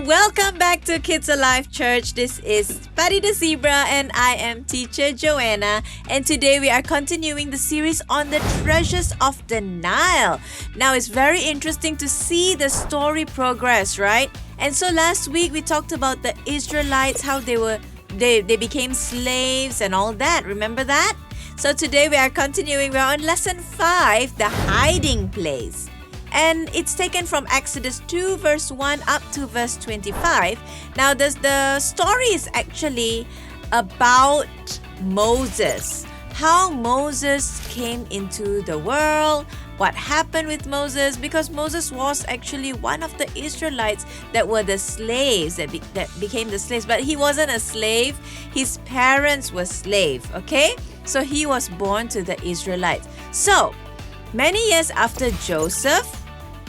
Welcome back to KidsAlive Church. This is Patty the Zebra and I am teacher Joanna. And today we are continuing the series on the treasures of the Nile. Now it's very interesting to see the story progress, right? And so last week we talked about the Israelites, how they became slaves and all that. Remember that? So today we are continuing. We are on lesson 5, the hiding place. And it's taken from Exodus 2 verse 1 up to verse 25. Now the story is actually about Moses. How Moses came into the world, what happened with Moses, because Moses was actually one of the Israelites that were the slaves, that became the slaves. But he wasn't a slave, his parents were slaves, okay? So he was born to the Israelites. So, many years after Joseph,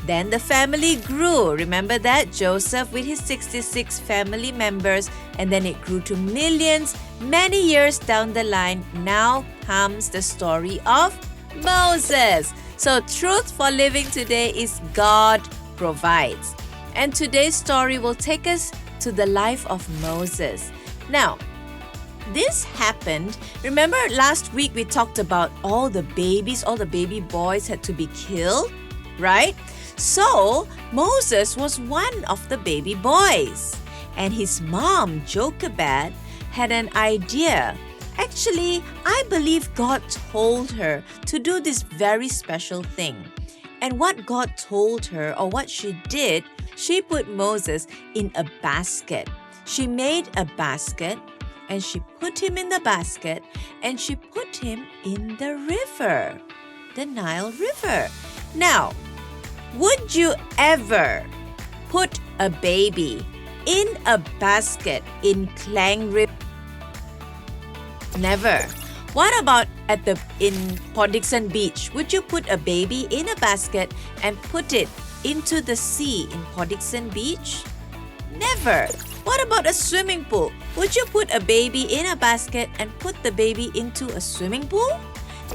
then the family grew. Remember that? Joseph with his 66 family members, and then it grew to millions. Many years down the line, now comes the story of Moses. So truth for living today is God provides. And today's story will take us to the life of Moses. Now, this happened. Remember last week we talked about all the baby boys had to be killed, right? So, Moses was one of the baby boys. And his mom, Jochebed, had an idea. Actually, I believe God told her to do this very special thing. And what God told her, or what she did, she put Moses in a basket. She made a basket, and she put him in the basket, and she put him in the river, the Nile River. Now, would you ever put a baby in a basket in Klang River? Never. What about in Port Dickson Beach? Would you put a baby in a basket and put it into the sea in Port Dickson Beach? Never. What about a swimming pool? Would you put a baby in a basket and put the baby into a swimming pool?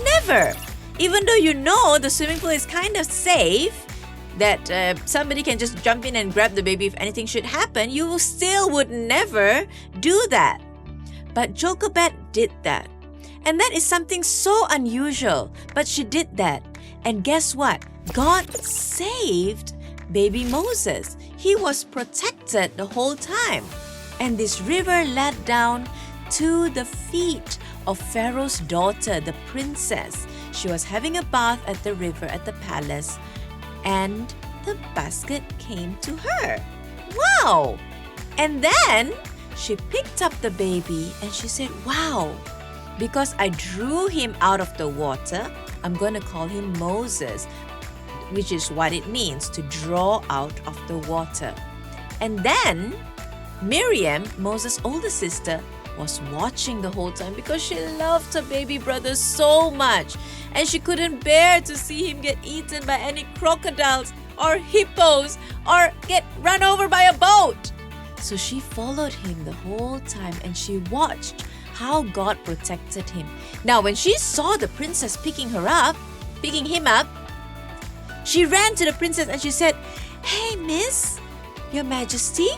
Never. Even though you know the swimming pool is kind of safe, that somebody can just jump in and grab the baby if anything should happen, you still would never do that. But Jochebed did that. And that is something so unusual. But she did that. And guess what? God saved baby Moses. He was protected the whole time. And this river led down to the feet of Pharaoh's daughter, the princess. She was having a bath at the river at the palace. And the basket came to her. Wow! And then she picked up the baby and she said, wow, because I drew him out of the water, I'm going to call him Moses, which is what it means to draw out of the water. And then Miriam, Moses' older sister, was watching the whole time because she loved her baby brother so much, and she couldn't bear to see him get eaten by any crocodiles or hippos or get run over by a boat. So she followed him the whole time and she watched how God protected him. Now when she saw the princess picking him up, she ran to the princess and she said, "Hey miss, your majesty,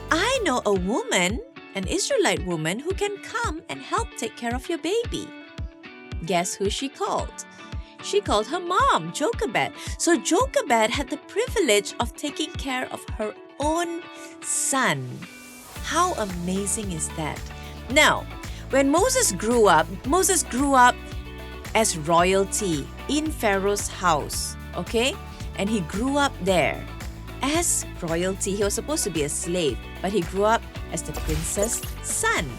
I know a woman, an Israelite woman who can come and help take care of your baby." Guess who she called? She called her mom, Jochebed. So Jochebed had the privilege of taking care of her own son. How amazing is that? Now, when Moses grew up as royalty in Pharaoh's house, okay? And he grew up there as royalty. He was supposed to be a slave, but he grew up as the prince's son.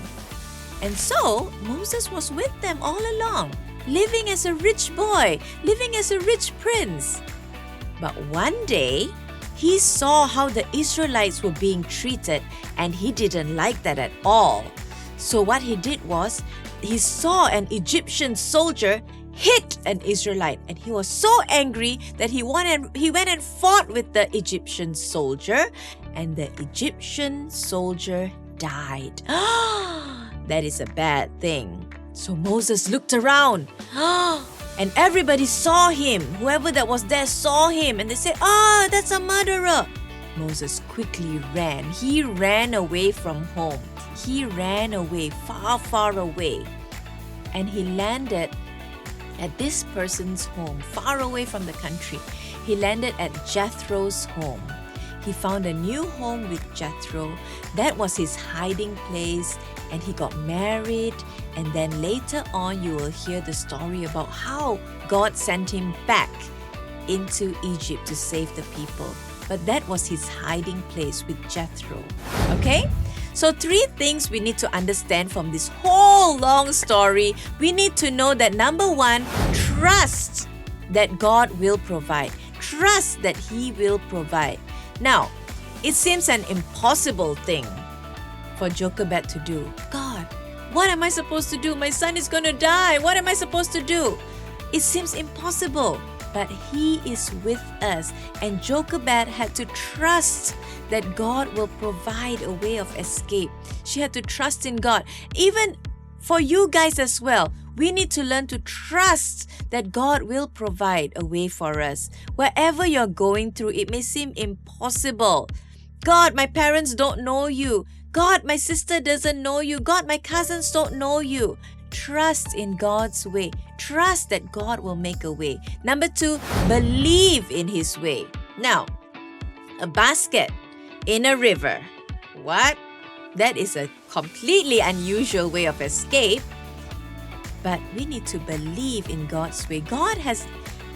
And so, Moses was with them all along, living as a rich boy, living as a rich prince. But one day, he saw how the Israelites were being treated, and he didn't like that at all. So what he did was, he saw an Egyptian soldier hit an Israelite, and he was so angry that he went and fought with the Egyptian soldier, and the Egyptian soldier died. That is a bad thing. So Moses looked around, and everybody saw him. Whoever that was there saw him, and they said, "Ah, that's a murderer." Moses quickly ran. He ran away from home. He ran away, far, far away. And he landed at this person's home, far away from the country. He landed at Jethro's home. He found a new home with Jethro. That was his hiding place, and he got married. And then later on, you will hear the story about how God sent him back into Egypt to save the people. But that was his hiding place with Jethro. Okay? So 3 things we need to understand from this whole long story. We need to know that number 1, trust that God will provide. Trust that He will provide. Now, it seems an impossible thing for Jochebed to do. God, what am I supposed to do? My son is going to die. What am I supposed to do? It seems impossible, but He is with us. And Jochebed had to trust that God will provide a way of escape. She had to trust in God. Even for you guys as well, we need to learn to trust that God will provide a way for us. Wherever you're going through, it may seem impossible. God, my parents don't know you. God, my sister doesn't know you. God, my cousins don't know you. Trust in God's way. Trust that God will make a way. Number 2, believe in His way. Now, a basket in a river. What? That is a completely unusual way of escape. But we need to believe in God's way. God has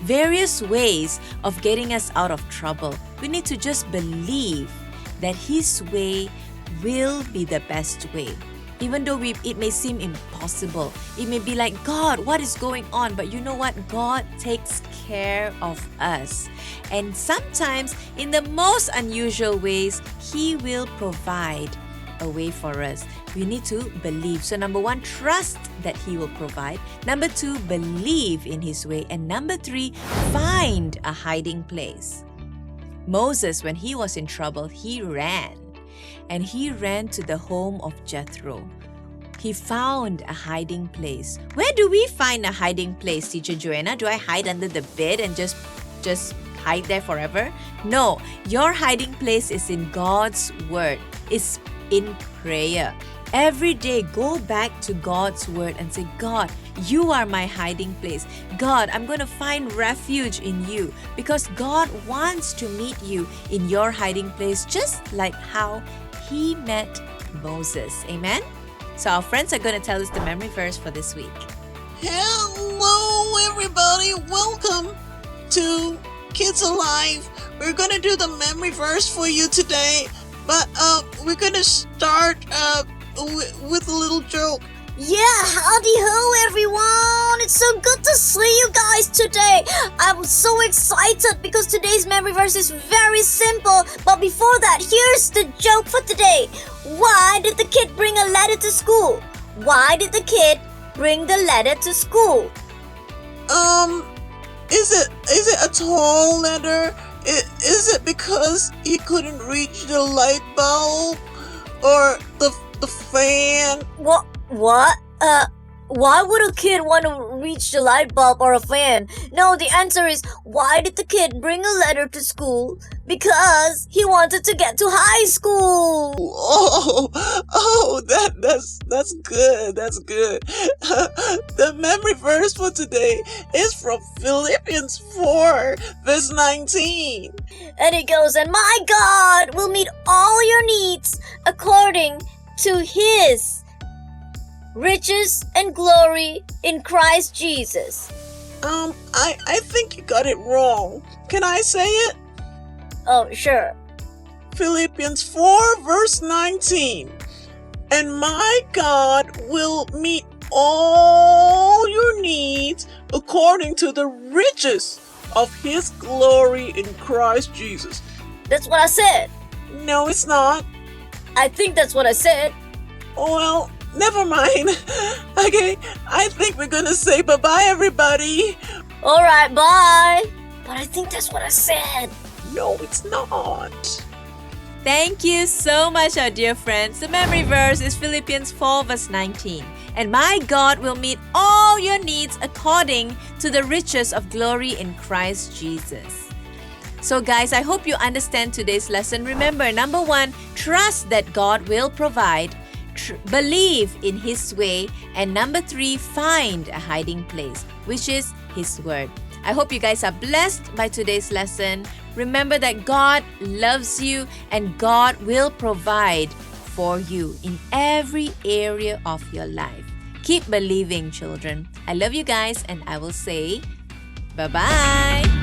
various ways of getting us out of trouble. We need to just believe that His way will be the best way. Even though it may seem impossible. It may be like, God, what is going on? But you know what? God takes care of us. And sometimes, in the most unusual ways, He will provide a way for us. We need to believe. So number 1, trust that He will provide. Number 2, believe in His way. And number 3, find a hiding place. Moses, when he was in trouble, he ran. And he ran to the home of Jethro. He found a hiding place. Where do we find a hiding place, Teacher Joanna? Do I hide under the bed and just hide there forever? No, your hiding place is in God's Word. It's in prayer. Every day, go back to God's Word and say, God, You are my hiding place. God, I'm going to find refuge in You, because God wants to meet you in your hiding place, just like how He met Moses. Amen? So our friends are going to tell us the memory verse for this week. Hello, everybody. Welcome to KidsAlive. We're going to do the memory verse for you today, but we're going to start with a little joke. Yeah, howdy ho everyone! It's so good to see you guys today! I'm so excited because today's memory verse is very simple. But before that, here's the joke for today. Why did the kid bring a letter to school? Why did the kid bring the letter to school? Is it a tall letter? Is it because he couldn't reach the light bulb? Or the fan? What? Why would a kid want to reach the light bulb or a fan? No, the answer is, why did the kid bring a letter to school? Because he wanted to get to high school. That's good. That's good. The memory verse for today is from Philippians 4, verse 19. And it goes, and my God will meet all your needs according to His riches and glory in Christ Jesus. I think you got it wrong. Can I say it? Oh, sure. Philippians 4 verse 19. And my God will meet all your needs according to the riches of His glory in Christ Jesus. That's what I said. No, it's not. I think that's what I said. Well, never mind. Okay, I think we're gonna say bye-bye, everybody. Alright, bye. But I think that's what I said. No, it's not. Thank you so much, our dear friends. The memory verse is Philippians 4 verse 19. And my God will meet all your needs according to the riches of glory in Christ Jesus. So guys, I hope you understand today's lesson. Remember, number 1, trust that God will provide. Believe in His way. And number 3, find a hiding place, which is His word. I hope you guys are blessed by today's lesson. Remember that God loves you and God will provide for you in every area of your life. Keep believing, children. I love you guys, and I will say bye-bye.